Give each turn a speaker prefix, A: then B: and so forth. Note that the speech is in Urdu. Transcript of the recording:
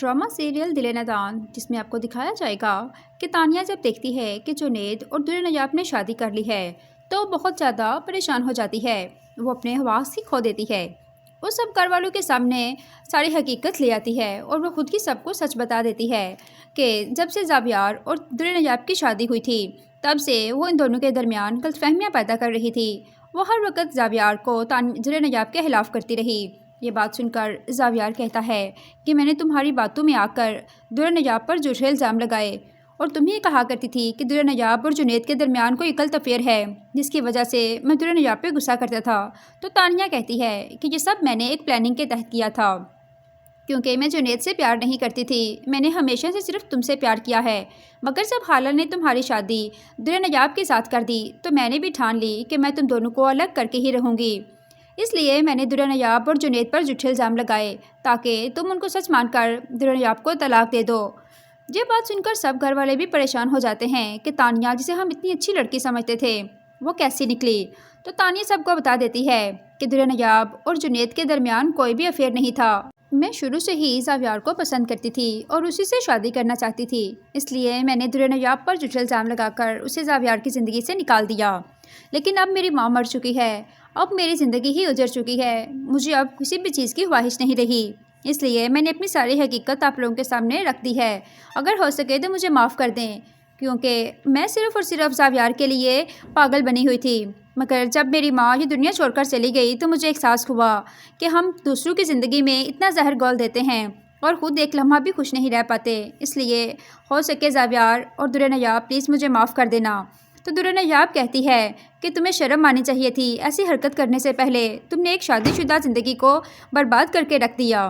A: ڈرامہ سیریل دل نادان، جس میں آپ کو دکھایا جائے گا کہ تانیہ جب دیکھتی ہے کہ جنید اور در نجاپ نے شادی کر لی ہے تو بہت زیادہ پریشان ہو جاتی ہے۔ وہ اپنے حواس ہی کھو دیتی ہے۔ وہ سب گھر والوں کے سامنے ساری حقیقت لے آتی ہے اور وہ خود کی سب کو سچ بتا دیتی ہے کہ جب سے زاویار اور در نجاپ کی شادی ہوئی تھی تب سے وہ ان دونوں کے درمیان غلط فہمیاں پیدا کر رہی تھی۔ وہ ہر وقت زاویار کو در نجاپ کے خلاف کرتی رہی۔ یہ بات سن کر زاویار کہتا ہے کہ میں نے تمہاری باتوں میں آ کر در نجاپ پر جھوٹے الزام لگائے اور تم ہی کہا کرتی تھی کہ در نجاپ اور جنید کے درمیان کوئی غلط افیئر ہے جس کی وجہ سے میں در نجاپ پہ غصہ کرتا تھا۔ تو تانیہ کہتی ہے کہ یہ سب میں نے ایک پلاننگ کے تحت کیا تھا کیونکہ میں جنید سے پیار نہیں کرتی تھی۔ میں نے ہمیشہ سے صرف تم سے پیار کیا ہے، مگر جب خالہ نے تمہاری شادی در نجاپ کے ساتھ کر دی تو میں نے بھی ٹھان لی کہ میں تم دونوں کو الگ کر کے ہی رہوں گی۔ اس لیے میں نے در نجاپ اور جنید پر جھوٹے الزام لگائے تاکہ تم ان کو سچ مان کر در نجاپ کو طلاق دے دو۔ یہ بات سن کر سب گھر والے بھی پریشان ہو جاتے ہیں کہ تانیہ جسے ہم اتنی اچھی لڑکی سمجھتے تھے وہ کیسی نکلی۔ تو تانیہ سب کو بتا دیتی ہے کہ در نجاپ اور جنید کے درمیان کوئی بھی افیئر نہیں تھا۔ میں شروع سے ہی زاویار کو پسند کرتی تھی اور اسی سے شادی کرنا چاہتی تھی، اس لیے میں نے در نجاپ پر جھوٹے الزام لگا کر اسے زاویار کی زندگی سے نکال دیا۔ لیکن اب میری ماں مر چکی ہے، اب میری زندگی ہی اجڑ چکی ہے، مجھے اب کسی بھی چیز کی خواہش نہیں رہی، اس لیے میں نے اپنی ساری حقیقت آپ لوگوں کے سامنے رکھ دی ہے۔ اگر ہو سکے تو مجھے معاف کر دیں، کیونکہ میں صرف اور صرف زاویار کے لیے پاگل بنی ہوئی تھی، مگر جب میری ماں یہ دنیا چھوڑ کر چلی گئی تو مجھے احساس ہوا کہ ہم دوسروں کی زندگی میں اتنا زہر گھول دیتے ہیں اور خود ایک لمحہ بھی خوش نہیں رہ پاتے۔ اس لیے ہو سکے زاویار اور در نجاپ پلیز مجھے معاف کر دینا۔ تو در نجاپ کہتی ہے کہ تمہیں شرم آنی چاہیے تھی، ایسی حرکت کرنے سے پہلے تم نے ایک شادی شدہ زندگی کو برباد کر کے رکھ دیا۔